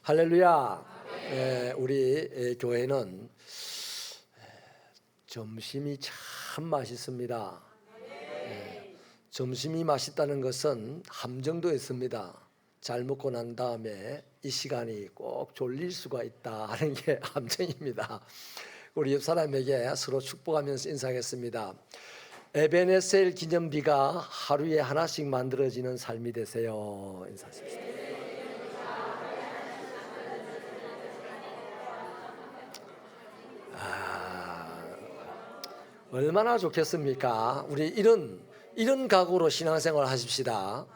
할렐루야. 우리 교회는 점심이 참 맛있습니다. 점심이 맛있다는 것은 함정도 있습니다. 잘 먹고 난 다음에 이 시간이 꼭 졸릴 수가 있다 하는 게 함정입니다. 우리 옆 사람에게 서로 축복하면서 인사하겠습니다. 에베네셀 기념비가 하루에 하나씩 만들어지는 삶이 되세요. 인사하십시오. 얼마나 좋겠습니까? 우리 이런 각오로 신앙생활 하십시다.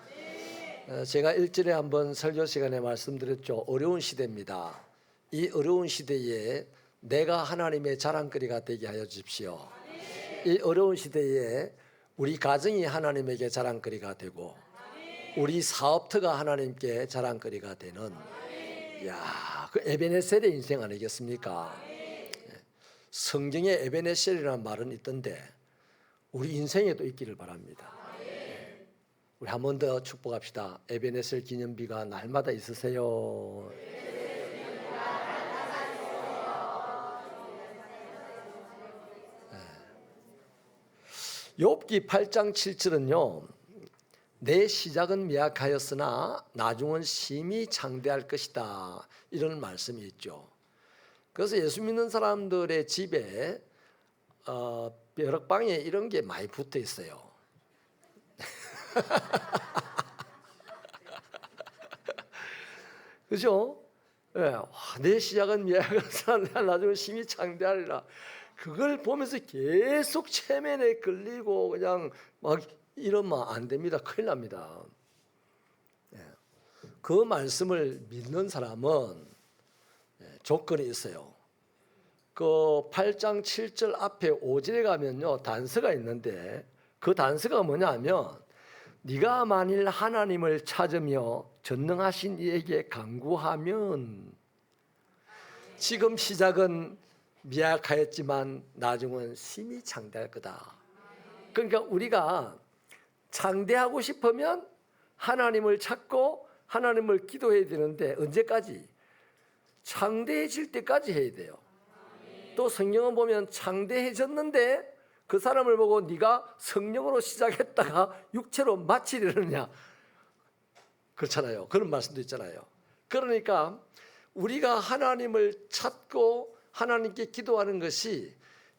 제가 일전에 한번 설교 시간에 말씀드렸죠. 어려운 시대입니다. 이 어려운 시대에 내가 하나님의 자랑거리가 되게 하여 주십시오. 이 어려운 시대에 우리 가정이 하나님에게 자랑거리가 되고 우리 사업터가 하나님께 자랑거리가 되는 그 에베네셀의 인생 아니겠습니까? 성경에 에베네셀이라는 말은 있던데 우리 인생에도 있기를 바랍니다. 우리 한 번 더 축복합시다. 에베네셀 기념비가 날마다 있으세요. 욥기 8장 7절은요. 내 시작은 미약하였으나 나중은 심히 장대할 것이다. 이런 말씀이 있죠. 그래서 예수 믿는 사람들의 집에 벼락방에 이런 게 많이 붙어 있어요. 그죠? 내 시작은 미약하였으나 나중은 심히 장대하리라. 그걸 보면서 계속 체면에 걸리고 그냥 막 이러면 안 됩니다. 큰일 납니다. 그 말씀을 믿는 사람은 조건이 있어요. 그 8장 7절 앞에 5절에 가면요 단서가 있는데 그 단서가 뭐냐면 네가 만일 하나님을 찾으며 전능하신 이에게 간구하면 지금 시작은 미약하였지만 나중은 심히 장대할 거다. 그러니까 우리가 장대하고 싶으면 하나님을 찾고 하나님을 기도해야 되는데 언제까지? 장대해질 때까지 해야 돼요. 또 성경은 보면 장대해졌는데 그 사람을 보고 네가 성령으로 시작했다가 육체로 마치려느냐 그렇잖아요. 그런 말씀도 있잖아요. 그러니까 우리가 하나님을 찾고 하나님께 기도하는 것이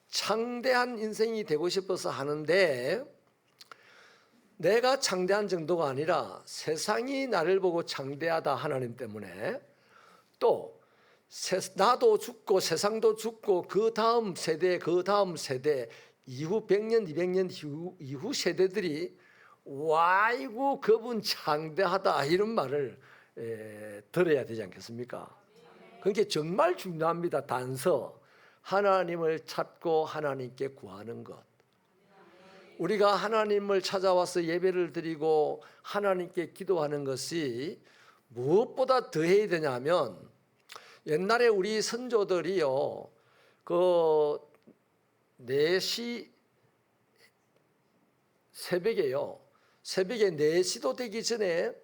장대한 인생이 되고 싶어서 하는데 내가 장대한 정도가 아니라 세상이 나를 보고 장대하다 하나님 때문에 또 나도 죽고 세상도 죽고 그 다음 세대 이후 100년 200년 이후 세대들이 와이고 그분 장대하다 이런 말을 들어야 되지 않겠습니까? 그게 정말 중요합니다. 단서 하나님을 찾고 하나님께 구하는 것. 우리가 하나님을 찾아와서 예배를 드리고 하나님께 기도하는 것이 무엇보다 더 해야 되냐면 옛날에 우리 선조들이요 그 4시 새벽에 4시도 되기 전에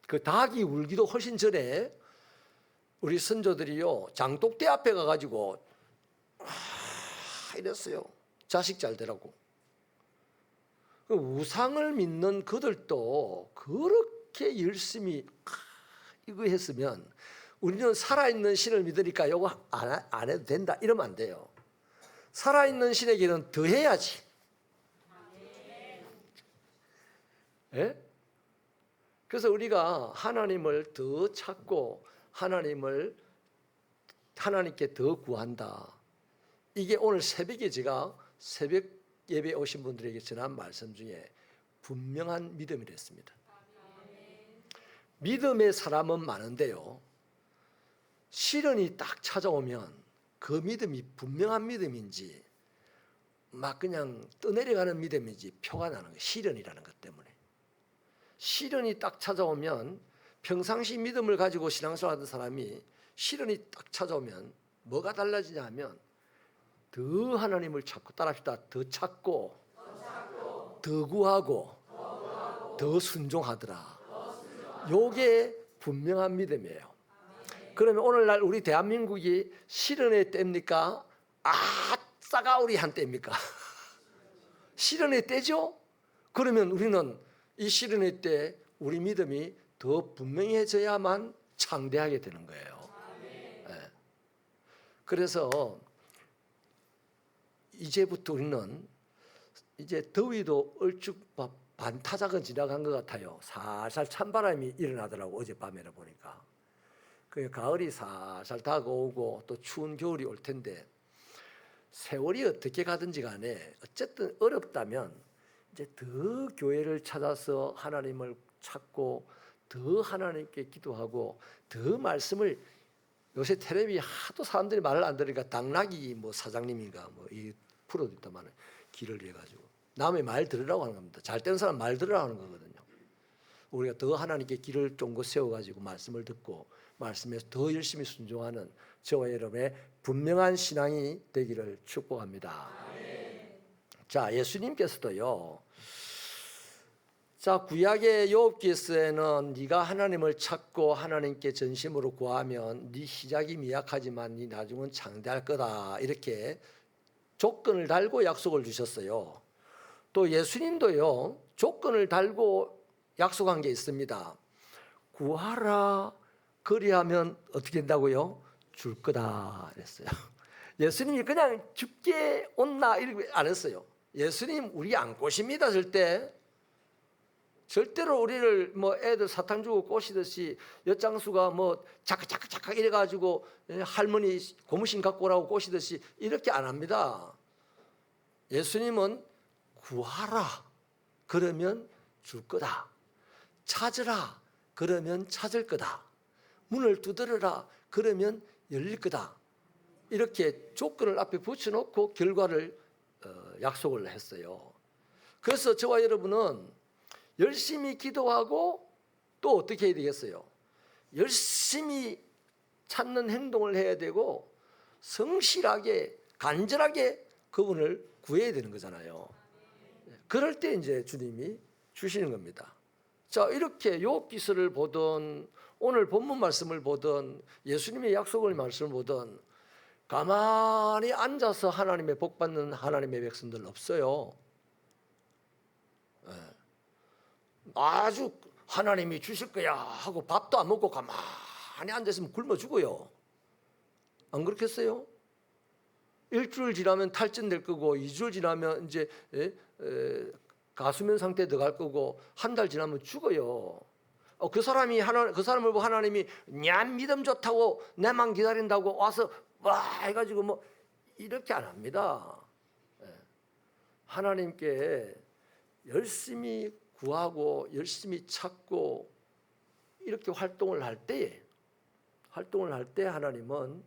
그 닭이 울기도 훨씬 전에 우리 선조들이요 장독대 앞에 가가지고 이랬어요. 자식 잘 되라고. 우상을 믿는 그들도 그렇게 열심히 이거 했으면 우리는 살아있는 신을 믿으니까 이거 안 해도 된다 이러면 안 돼요. 살아있는 신에게는 더 해야지. 그래서 우리가 하나님을 더 찾고 하나님께 더 구한다. 이게 오늘 새벽에 제가 새벽 예배 오신 분들에게 전한 말씀 중에 분명한 믿음이랬습니다. 믿음의 사람은 많은데요. 시련이 딱 찾아오면 그 믿음이 분명한 믿음인지 막 그냥 떠내려가는 믿음인지 표가 나는 거예요. 시련이라는 것 때문에. 시련이 딱 찾아오면 평상시 믿음을 가지고 신앙생활하던 사람이 시련이 딱 찾아오면 뭐가 달라지냐 하면 더 하나님을 찾고 따라합시다. 더 찾고 더 구하고 더 순종하더라. 요게 분명한 믿음이에요. 그러면 오늘날 우리 대한민국이 실현의 때입니까? 싸가우리한 때입니까? 실현의 때죠? 그러면 우리는 이 실현의 때 우리 믿음이 더 분명해져야만 창대하게 되는 거예요. 네. 그래서 이제부터 우리는 이제 더위도 얼추 반타작은 지나간 것 같아요. 살살 찬바람이 일어나더라고 어젯밤에는 보니까. 그 가을이 살살 다가오고 또 추운 겨울이 올 텐데 세월이 어떻게 가든지 간에 어쨌든 어렵다면 이제 더 교회를 찾아서 하나님을 찾고 더 하나님께 기도하고 더 말씀을 요새 텔레비 하도 사람들이 말을 안 들으니까 당나귀 뭐 사장님인가 뭐 이 프로도 있다만 길을 해가지고 남의 말 들으라고 하는 겁니다. 잘 되는 사람 말 들으라고 하는 거거든요. 우리가 더 하나님께 길을 쫑긋 세워가지고 말씀을 듣고 말씀에서 더 열심히 순종하는 저와 여러분의 분명한 신앙이 되기를 축복합니다. 자, 예수님께서도요. 자, 구약의 욥기서에는 네가 하나님을 찾고 하나님께 전심으로 구하면 네 시작이 미약하지만 네 나중은 창대할 거다. 이렇게 조건을 달고 약속을 주셨어요. 또 예수님도요. 조건을 달고 약속한 게 있습니다. 구하라 그리하면 어떻게 된다고요? 줄 거다 그랬어요. 예수님이 그냥 죽게 온나 이렇게 안 했어요. 예수님 우리 안 꼬십니다. 절대로 우리를 뭐 애들 사탕 주고 꼬시듯이 엿장수가 뭐 자크자크 이래가지고 할머니 고무신 갖고 오라고 꼬시듯이 이렇게 안 합니다. 예수님은 구하라 그러면 줄 거다. 찾으라 그러면 찾을 거다. 문을 두드려라 그러면 열릴 거다. 이렇게 조건을 앞에 붙여놓고 결과를 약속을 했어요. 그래서 저와 여러분은 열심히 기도하고 또 어떻게 해야 되겠어요? 열심히 찾는 행동을 해야 되고 성실하게 간절하게 그분을 구해야 되는 거잖아요. 그럴 때 이제 주님이 주시는 겁니다. 자, 이렇게 욥기서를 보든 오늘 본문 말씀을 보든 예수님의 약속을 말씀을 보든 가만히 앉아서 하나님의 복 받는 하나님의 백성들 없어요. 아주 하나님이 주실 거야 하고 밥도 안 먹고 가만히 앉아있으면 굶어 죽어요. 안 그렇겠어요? 일주일 지나면 탈진될 거고 2주일 지나면 이제 가수면 상태에 들어갈 거고 한 달 지나면 죽어요. 그 사람을 보고 하나님이 야 믿음 좋다고 내만 기다린다고 와서 와 해가지고 뭐 이렇게 안 합니다. 하나님께 열심히 구하고 열심히 찾고 이렇게 활동을 할 때 하나님은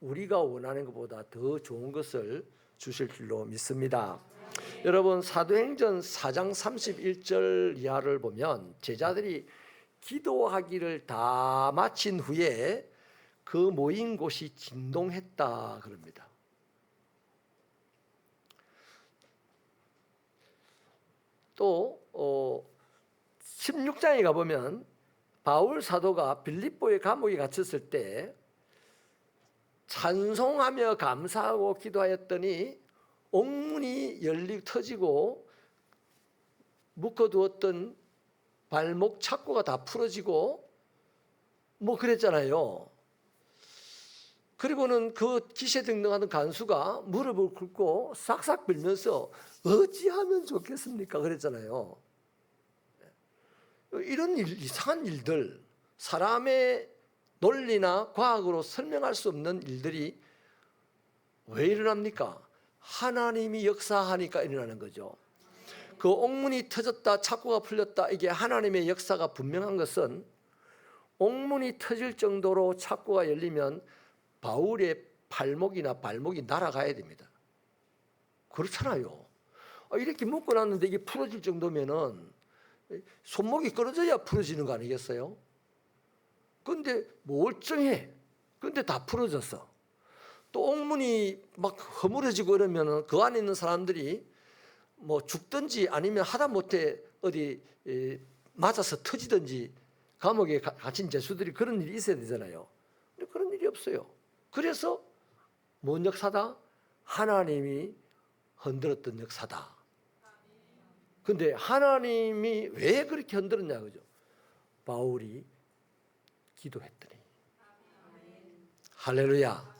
우리가 원하는 것보다 더 좋은 것을 주실 줄로 믿습니다. 여러분 사도행전 4장 31절 이하를 보면 제자들이 기도하기를 다 마친 후에 그 모인 곳이 진동했다 그럽니다. 또 16장에 가보면 바울 사도가 빌립보의 감옥에 갇혔을 때 찬송하며 감사하고 기도하였더니 옥문이 터지고 묶어두었던 발목 착고가 다 풀어지고 뭐 그랬잖아요. 그리고는 그 기세등등하던 간수가 무릎을 꿇고 싹싹 빌면서 어찌하면 좋겠습니까? 그랬잖아요. 이런 이상한 일들, 사람의 논리나 과학으로 설명할 수 없는 일들이 왜 일어납니까? 하나님이 역사하니까 일어나는 거죠. 그 옥문이 터졌다, 착고가 풀렸다, 이게 하나님의 역사가 분명한 것은 옥문이 터질 정도로 착고가 열리면 바울의 팔목이나 발목이 날아가야 됩니다. 그렇잖아요. 이렇게 묶어놨는데 이게 풀어질 정도면은 손목이 끊어져야 풀어지는 거 아니겠어요? 근데 멀쩡해. 근데 다 풀어졌어. 또 옥문이 막 허물어지고 이러면은 그 안에 있는 사람들이 뭐 죽든지 아니면 하다못해 어디 맞아서 터지든지 감옥에 갇힌 죄수들이 그런 일이 있어야 되잖아요. 그런 일이 없어요. 그래서 뭔 역사다? 하나님이 흔들었던 역사다. 근데 하나님이 왜 그렇게 흔들었냐 그죠? 바울이 기도했더니. 할렐루야.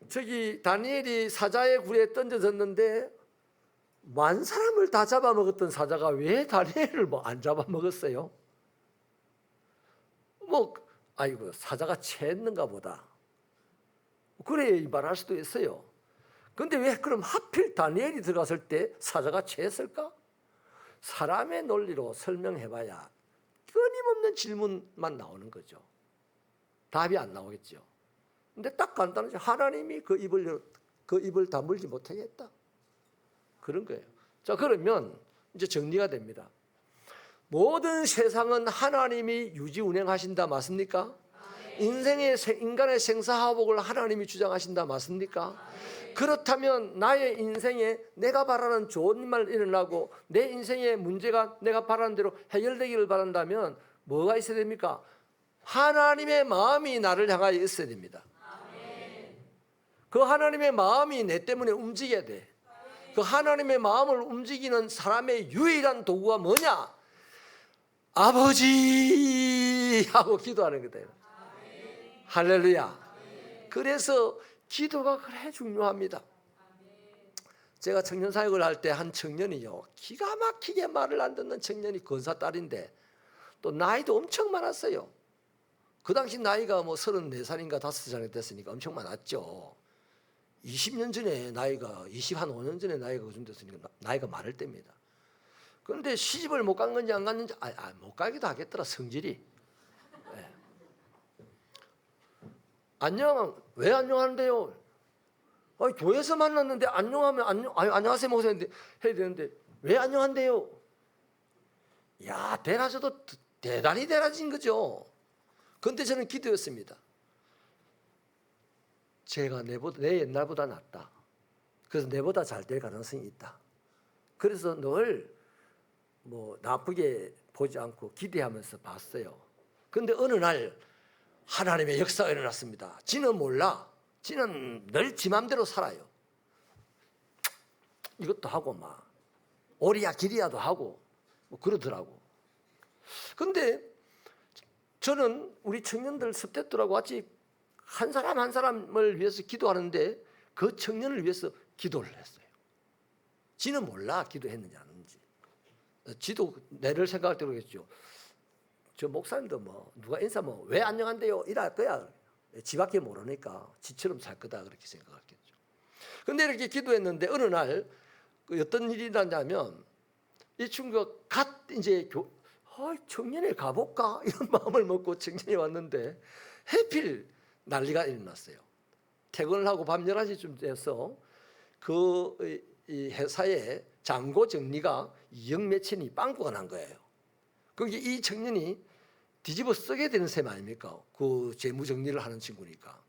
저기 다니엘이 사자의 굴에 던져졌는데 만 사람을 다 잡아먹었던 사자가 왜 다니엘을 뭐 안 잡아먹었어요? 뭐 아이고 사자가 체했는가 보다. 그래 말할 수도 있어요. 근데 왜 그럼 하필 다니엘이 들어갔을 때 사자가 체했을까? 사람의 논리로 설명해봐야 끊임없는 질문만 나오는 거죠. 답이 안 나오겠죠. 근데 딱 간단하죠. 하나님이 그 입을 다물지 못하게 했다. 그런 거예요. 자, 그러면 이제 정리가 됩니다. 모든 세상은 하나님이 유지 운행하신다 맞습니까? 인간의 생사화복을 하나님이 주장하신다 맞습니까? 그렇다면 나의 인생에 내가 바라는 좋은 일만 일어나고 내 인생의 문제가 내가 바라는 대로 해결되기를 바란다면 뭐가 있어야 됩니까? 하나님의 마음이 나를 향하여 있어야 됩니다. 그 하나님의 마음이 내 때문에 움직여야 돼. 그 하나님의 마음을 움직이는 사람의 유일한 도구가 뭐냐? 아버지 하고 기도하는 거다. 할렐루야. 그래서 기도가 그래 중요합니다. 제가 청년 사역을 할 때 한 청년이요, 기가 막히게 말을 안 듣는 청년이 권사 딸인데 또 나이도 엄청 많았어요. 그 당시 나이가 뭐 34살인가 5살이 됐으니까 엄청 많았죠. 20년 전에 나이가 25년 전에 나이가 그쯤 됐으니까 나이가 많을 때입니다. 그런데 시집을 못 간 건지 안 갔는지 못 가기도 하겠더라. 성질이. 네. 왜 안녕하는데요? 교회에서 만났는데 안녕하면 안녕하세요 목사님 해야 되는데 왜 안녕한데요? 야, 대낮에도 대단히 대낮인 거죠. 그런데 저는 기도했습니다. 제가 내 옛날보다 낫다. 그래서 내보다 잘 될 가능성이 있다. 그래서 늘 뭐 나쁘게 보지 않고 기대하면서 봤어요. 그런데 어느 날 하나님의 역사가 일어났습니다. 지는 몰라. 지는 늘 지 맘대로 살아요. 이것도 하고 막 오리야 기리야도 하고 뭐 그러더라고. 그런데 저는 우리 청년들 습대들하고 같이 한 사람 한 사람을 위해서 기도하는데 그 청년을 위해서 기도를 했어요. 지는 몰라 기도했는지 안 했는지. 지도 내를 생각할 때 그러겠죠. 저 목사님도 뭐 누가 인사 뭐 왜 안녕한데요 이럴 거야. 지밖에 모르니까 지처럼 살 거다 그렇게 생각했겠죠. 그런데 이렇게 기도했는데 어느 날 어떤 일이 일어나냐면 이 친구가 이제 청년에 가볼까 이런 마음을 먹고 청년에 왔는데 해필 난리가 일어났어요. 퇴근을 하고 밤 11시쯤 돼서 그 이 회사에 잔고 정리가 2억 몇천이 빵꾸가 난 거예요. 거기 이 청년이 뒤집어 쓰게 되는 셈 아닙니까? 그 재무 정리를 하는 친구니까.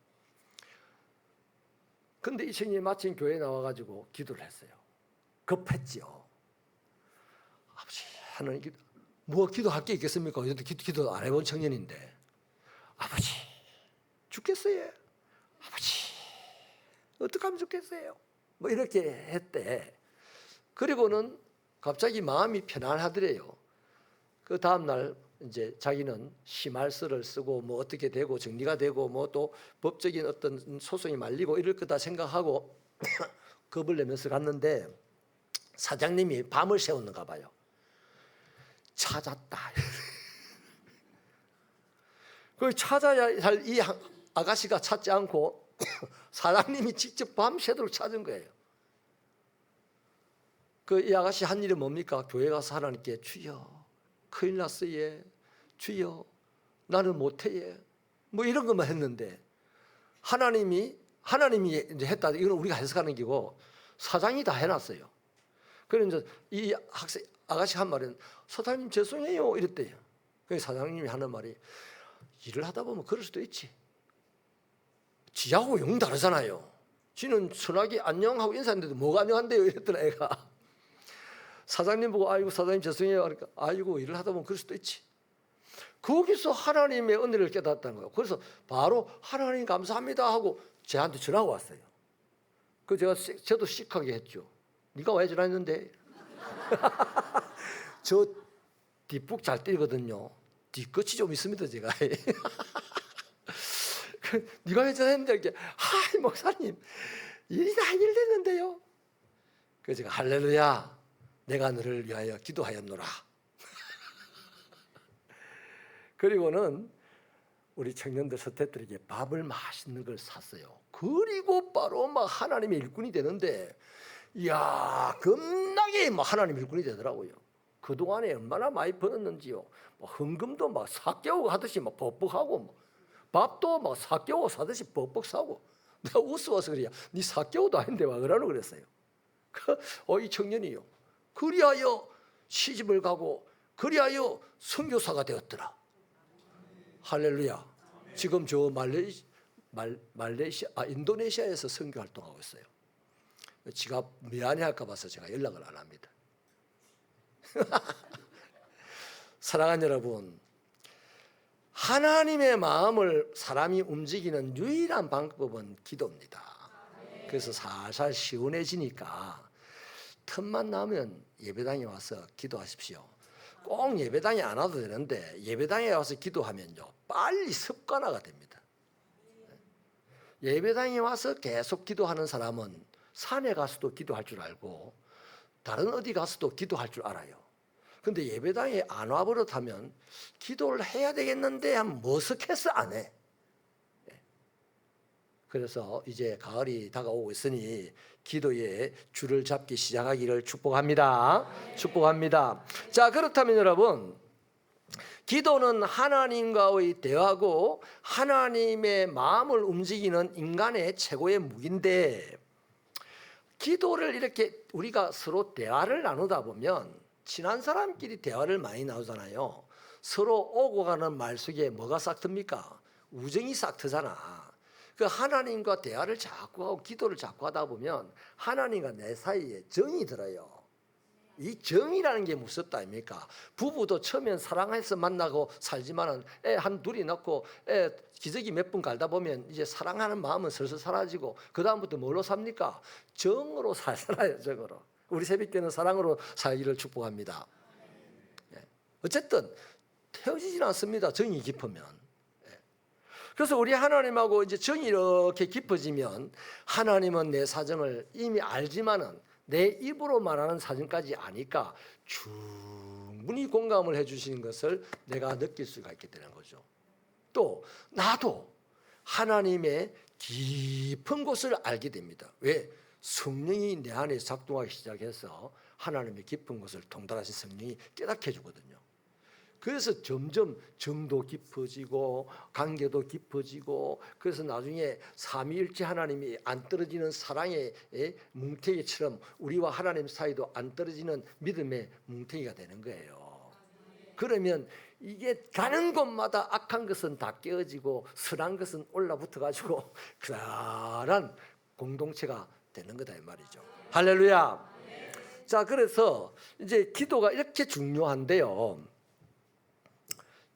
근데 이 청년이 마침 교회에 나와가지고 기도를 했어요. 급했지요. 아버지 하나님 뭐 기도할 게 있겠습니까? 기도 안 해본 청년인데 아버지 죽겠어요. 아버지 어떡하면 좋겠어요. 뭐 이렇게 했대. 그리고는 갑자기 마음이 편안하더래요. 그 다음날 이제 자기는 심할서를 쓰고 뭐 어떻게 되고 정리가 되고 뭐 또 법적인 어떤 소송이 말리고 이럴 거다 생각하고 겁을 내면서 갔는데 사장님이 밤을 새웠는가 봐요. 찾았다. 그 찾아야 할 이 아가씨가 찾지 않고 사장님이 직접 밤새도록 찾은 거예요. 그 이 아가씨 한 일이 뭡니까? 교회 가서 하나님께 주여 큰일 났어 얘. 주여 나는 못해 얘. 뭐 이런 것만 했는데 하나님이 이제 했다. 이건 우리가 해석하는 기고 사장이 다 해놨어요. 그래서 이 아가씨 한 말은 사장님 죄송해요 이랬대요. 그래서 사장님이 하는 말이 일을 하다 보면 그럴 수도 있지. 지하고 영 다르잖아요. 지는 순하게 안녕하고 인사했는데도 뭐가 안녕한데요 이랬더라 애가. 사장님 보고 아이고 사장님 죄송해요 하니까 아이고 일을 하다 보면 그럴 수도 있지. 거기서 하나님의 은혜를 깨닫다는 거예요. 그래서 바로 하나님 감사합니다 하고 저한테 전화가 왔어요. 그 저도 씩하게 했죠. 네가 왜 전화했는데? 저 뒷북 잘 때리거든요. 뒤끝이 좀 있습니다 제가. 네가 왜 전화했는데? 이렇게 하이 목사님 일이 다 해결됐는데요. 그래서 제가 할렐루야 내가 너를 위하여 기도하였노라. 그리고는 우리 청년들 서태들에게 밥을 맛있는 걸 샀어요. 그리고 바로 막 하나님의 일꾼이 되는데, 이야 겁나게 막 하나님 일꾼이 되더라고요. 그 동안에 얼마나 많이 벌었는지요. 헌금도 막 사개오고 하듯이 막 벅벅하고, 뭐 밥도 막 사개오 사듯이 벅벅 사고. 내가 웃어서 그래야 네 사개오도 아닌데 와 그러노 그랬어요. 이 청년이요. 그리하여 시집을 가고 그리하여 선교사가 되었더라. 할렐루야. 지금 저 인도네시아에서 선교 활동하고 있어요. 지가 미안해할까 봐서 제가 연락을 안 합니다. 사랑하는 여러분, 하나님의 마음을 사람이 움직이는 유일한 방법은 기도입니다. 그래서 살살 시원해지니까 틈만 나면 예배당에 와서 기도하십시오. 꼭 예배당에 안 와도 되는데 예배당에 와서 기도하면요 빨리 습관화가 됩니다. 예배당에 와서 계속 기도하는 사람은 산에 가서도 기도할 줄 알고 다른 어디 가서도 기도할 줄 알아요. 근데 예배당에 안 와버릇하면 기도를 해야 되겠는데 하면 머쓱해서 안 해. 그래서 이제 가을이 다가오고 있으니 기도의 줄을 잡기 시작하기를 축복합니다. 축복합니다. 자, 그렇다면 여러분, 기도는 하나님과의 대화고 하나님의 마음을 움직이는 인간의 최고의 무기인데, 기도를 이렇게 우리가 서로 대화를 나누다 보면 친한 사람끼리 대화를 많이 나누잖아요. 서로 오고 가는 말 속에 뭐가 싹 듭니까? 우정이 싹 트잖아. 그 하나님과 대화를 자꾸 하고 기도를 자꾸 하다 보면 하나님과 내 사이에 정이 들어요. 이 정이라는 게 무섭다 아닙니까? 부부도 처음엔 사랑해서 만나고 살지만은 애 한 둘이 낳고 애 기저귀 몇 분 갈다 보면 이제 사랑하는 마음은 슬슬 사라지고 그 다음부터 뭘로 삽니까? 정으로 살아요. 정으로. 우리 새벽교회는 사랑으로 살기를 축복합니다. 어쨌든 헤어지지는 않습니다. 정이 깊으면. 그래서 우리 하나님하고 이제 정이 이렇게 깊어지면 하나님은 내 사정을 이미 알지만은 내 입으로 말하는 사정까지 아니까 충분히 공감을 해주시는 것을 내가 느낄 수가 있게 되는 거죠. 또 나도 하나님의 깊은 곳을 알게 됩니다. 왜? 성령이 내 안에 작동하기 시작해서 하나님의 깊은 곳을 통달하신 성령이 깨닫게 해주거든요. 그래서 점점 정도 깊어지고 관계도 깊어지고, 그래서 나중에 삼위일체 하나님이 안 떨어지는 사랑의 뭉탱이처럼 우리와 하나님 사이도 안 떨어지는 믿음의 뭉탱이가 되는 거예요. 그러면 이게 가는 곳마다 악한 것은 다 깨어지고 선한 것은 올라붙어 가지고 그랄한 공동체가 되는 거다 이 말이죠. 할렐루야. 자, 그래서 이제 기도가 이렇게 중요한데요.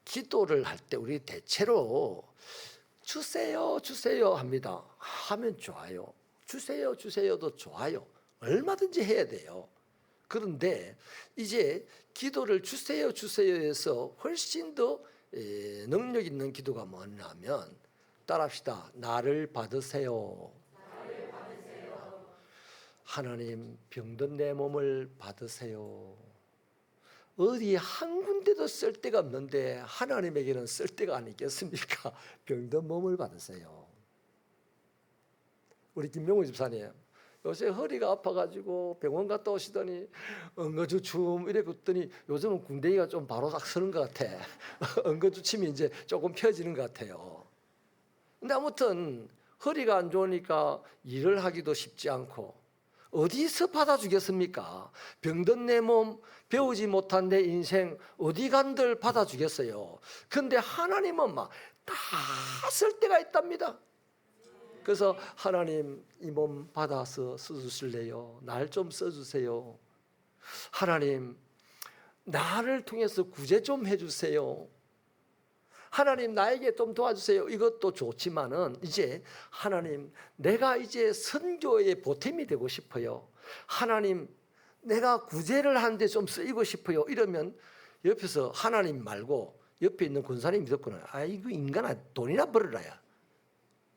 기도를 할 때 우리 대체로 주세요 주세요 합니다. 하면 좋아요. 주세요 주세요도 좋아요. 얼마든지 해야 돼요. 그런데 이제 기도를 주세요 주세요에서 훨씬 더 능력 있는 기도가 뭐냐면, 따라합시다. 나를 받으세요. 하나님 병든 내 몸을 받으세요. 어디 한 군데도 쓸 데가 없는데 하나님에게는 쓸 데가 아니겠습니까? 병든 몸을 받으세요. 우리 김명우 집사님 요새 허리가 아파가지고 병원 갔다 오시더니 엉거주춤 이래 걷더니 요즘은 궁뎅이가 좀 바로 딱 서는 것 같아. 엉거주춤이 이제 조금 펴지는 것 같아요. 근데 아무튼 허리가 안 좋으니까 일을 하기도 쉽지 않고 어디서 받아주겠습니까? 병든 내 몸, 배우지 못한 내 인생 어디 간들 받아주겠어요. 근데 하나님은 막 다 쓸 데가 있답니다. 그래서 하나님 이 몸 받아서 써주실래요? 날 좀 써주세요. 하나님 나를 통해서 구제 좀 해주세요. 하나님 나에게 좀 도와주세요. 이것도 좋지만은 이제 하나님 내가 이제 선교의 보탬이 되고 싶어요. 하나님 내가 구제를 하는데 좀 쓰이고 싶어요. 이러면 옆에서 하나님 말고 옆에 있는 권사님이 듣고는 아이고 인간아 돈이나 벌어라야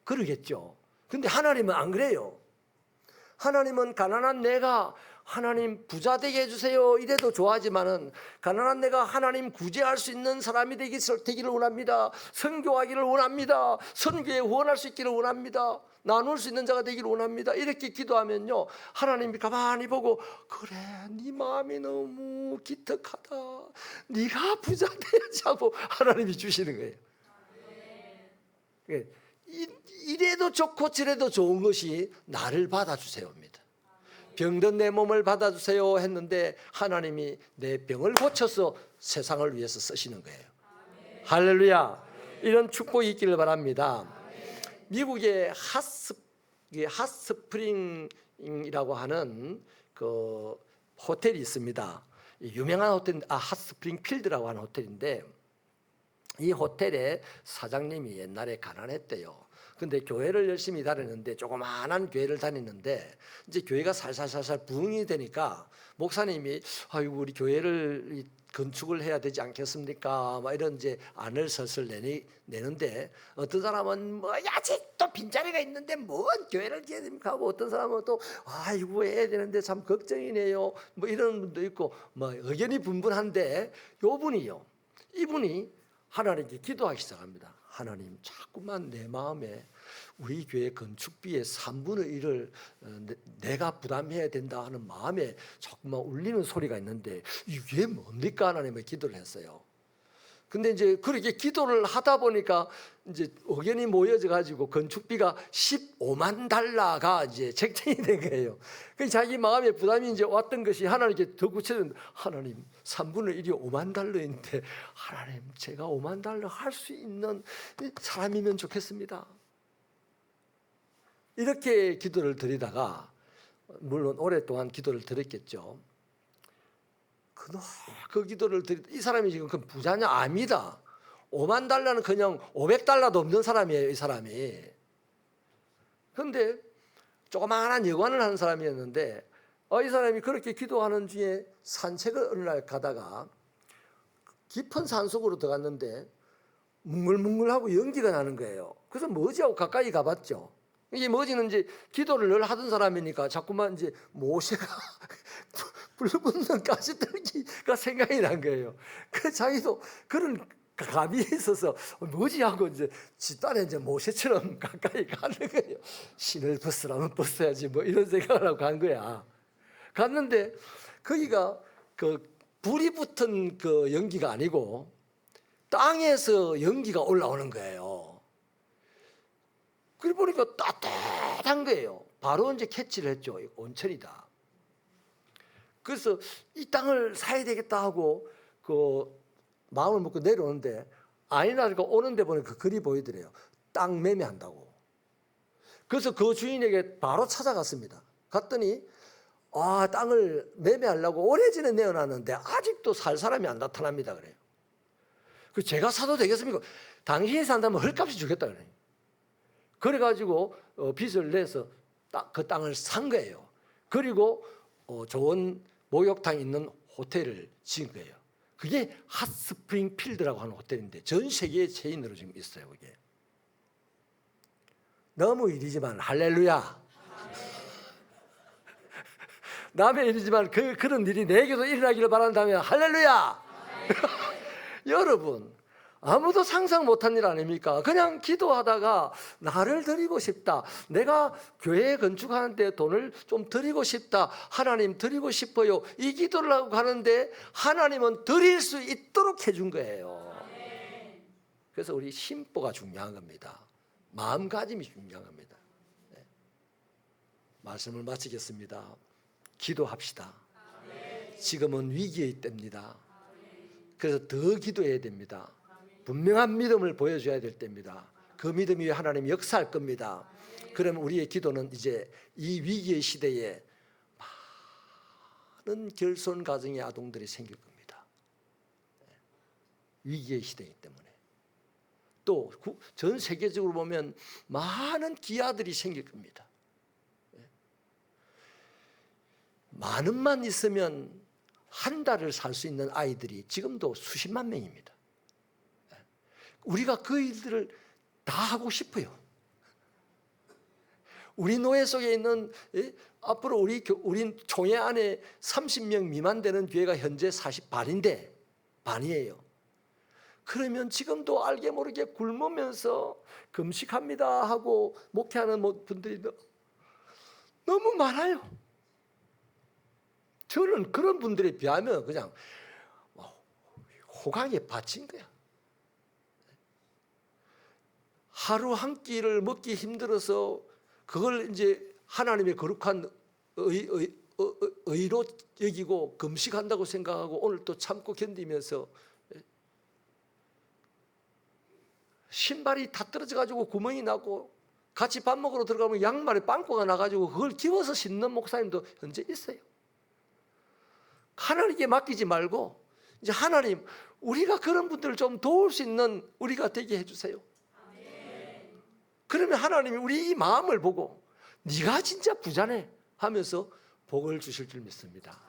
그러겠죠. 근데 하나님은 안 그래요. 하나님은 가난한 내가 하나님 부자 되게 해주세요 이래도 좋아하지만은 가난한 내가 하나님 구제할 수 있는 사람이 되기를 원합니다. 선교하기를 원합니다. 선교에 후원할 수 있기를 원합니다. 나눌 수 있는 자가 되기를 원합니다. 이렇게 기도하면요 하나님이 가만히 보고 그래 네 마음이 너무 기특하다. 네가 부자 돼야지 하고 하나님이 주시는 거예요. 이래도 좋고 저래도 좋은 것이 나를 받아주세요입니다. 병든 내 몸을 받아주세요 했는데 하나님이 내 병을 고쳐서 세상을 위해서 쓰시는 거예요. 할렐루야. 이런 축복이 있기를 바랍니다. 미국의 핫스프링이라고 하는 그 호텔이 있습니다. 유명한 호텔, 핫스프링 필드라고 하는 호텔인데 이 호텔의 사장님이 옛날에 가난했대요. 근데 교회를 열심히 다녔는데 조그마한 교회를 다녔는데 이제 교회가 살살살살 부흥이 되니까 목사님이 아이고 우리 교회를 건축을 해야 되지 않겠습니까? 막 이런 이제 안을 슬슬 내는데 어떤 사람은 뭐 아직도 빈자리가 있는데 뭔 교회를 지어야 됩니까? 하고 어떤 사람은 또 아이고 해야 되는데 참 걱정이네요. 뭐 이런 분도 있고 뭐 의견이 분분한데 이분이 하나님께 기도하기 시작합니다. 하나님 자꾸만 내 마음에 우리 교회 건축비의 3분의 1을 내가 부담해야 된다 하는 마음에 자꾸만 울리는 소리가 있는데 이게 뭡니까? 하나님의 기도를 했어요. 근데 이제 그렇게 기도를 하다 보니까 이제 의견이 모여져 가지고 건축비가 15만 달러가 이제 책정이 된 거예요. 그 자기 마음에 부담이 이제 왔던 것이 하나님께 더 구체적으로 하나님 3분의 1이 5만 달러인데 하나님 제가 5만 달러 할 수 있는 사람이면 좋겠습니다. 이렇게 기도를 드리다가 물론 오랫동안 기도를 드렸겠죠. 그 기도를 이 사람이 지금 그 부자냐? 아닙니다. 5만 달러는 그냥 500달러도 없는 사람이에요. 이 사람이. 그런데 조그마한 여관을 하는 사람이었는데 이 사람이 그렇게 기도하는 중에 산책을 어느 날 가다가 깊은 산속으로 들어갔는데 뭉글뭉글하고 연기가 나는 거예요. 그래서 뭐지 하고 가까이 가봤죠. 이게 뭐지는 이제 기도를 늘 하던 사람이니까 자꾸만 이제 모세가 불붙는 가시떨기가 생각이 난 거예요. 그 자기도 그런 감이 있어서 뭐지 하고 이제 집단에 이제 모세처럼 가까이 가는 거예요. 신을 벗으라면 벗어야지 뭐 이런 생각을 하고 간 거야. 갔는데 거기가 그 불이 붙은 그 연기가 아니고 땅에서 연기가 올라오는 거예요. 그래 보니까 따뜻한 거예요. 바로 이제 캐치를 했죠. 온천이다. 그래서 이 땅을 사야 되겠다 하고 그 마음을 먹고 내려오는데 아니나가 오는데 보니까 그 글이 보이더래요. 땅 매매한다고. 그래서 그 주인에게 바로 찾아갔습니다. 갔더니 땅을 매매하려고 오래전에 내어놨는데 아직도 살 사람이 안 나타납니다. 그래요. 그 제가 사도 되겠습니까? 당신이 산다면 헐값이 주겠다 그래요. 그래가지고 빚을 내서 그 땅을 산 거예요. 그리고 좋은 목욕탕이 있는 호텔을 지은 거예요. 그게 핫스프링 필드라고 하는 호텔인데 전 세계 체인으로 지금 있어요. 그게 너무 일이지만 할렐루야. 남의 일이지만 그런 일이 내게도 일어나기를 바란다면 할렐루야. 여러분 아무도 상상 못한 일 아닙니까? 그냥 기도하다가 나를 드리고 싶다. 내가 교회 건축하는데 돈을 좀 드리고 싶다. 하나님 드리고 싶어요. 이 기도를 하고 가는데 하나님은 드릴 수 있도록 해준 거예요. 그래서 우리 심보가 중요한 겁니다. 마음가짐이 중요한 겁니다. 네. 말씀을 마치겠습니다. 기도합시다. 지금은 위기의 때입니다. 그래서 더 기도해야 됩니다. 분명한 믿음을 보여줘야 될 때입니다. 그 믿음 위에 하나님이 역사할 겁니다. 그러면 우리의 기도는 이제 이 위기의 시대에 많은 결손 가정의 아동들이 생길 겁니다. 위기의 시대이기 때문에 또 전 세계적으로 보면 많은 기아들이 생길 겁니다. 많은만 있으면 한 달을 살 수 있는 아이들이 지금도 수십만 명입니다. 우리가 그 일들을 다 하고 싶어요. 우리 노예 속에 있는, 앞으로 우리 총회 안에 30명 미만 되는 교회가 현재 40반인데 반이에요. 그러면 지금도 알게 모르게 굶으면서 금식합니다 하고 목회하는 분들이 너무 많아요. 저는 그런 분들에 비하면 그냥 호강에 바친 거야. 하루 한 끼를 먹기 힘들어서 그걸 이제 하나님의 거룩한 의로 여기고 금식한다고 생각하고 오늘 또 참고 견디면서 신발이 다 떨어져가지고 구멍이 나고 같이 밥 먹으러 들어가면 양말에 빵꾸가 나가지고 그걸 기워서 신는 목사님도 현재 있어요. 하나님께 맡기지 말고 이제 하나님, 우리가 그런 분들을 좀 도울 수 있는 우리가 되게 해주세요. 그러면 하나님이 우리 이 마음을 보고 네가 진짜 부자네 하면서 복을 주실 줄 믿습니다.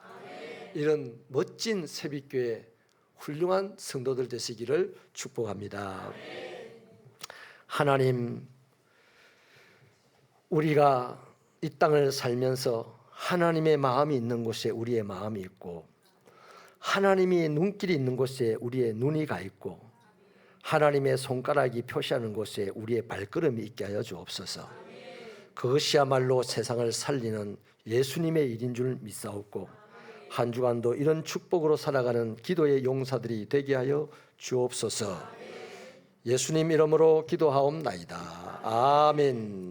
이런 멋진 새벽교회 훌륭한 성도들 되시기를 축복합니다. 하나님, 우리가 이 땅을 살면서 하나님의 마음이 있는 곳에 우리의 마음이 있고 하나님이 눈길이 있는 곳에 우리의 눈이 가 있고 하나님의 손가락이 표시하는 곳에 우리의 발걸음이 있게 하여 주옵소서. 그것이야말로 세상을 살리는 예수님의 일인 줄 믿사옵고 한 주간도 이런 축복으로 살아가는 기도의 용사들이 되게 하여 주옵소서. 예수님 이름으로 기도하옵나이다. 아멘.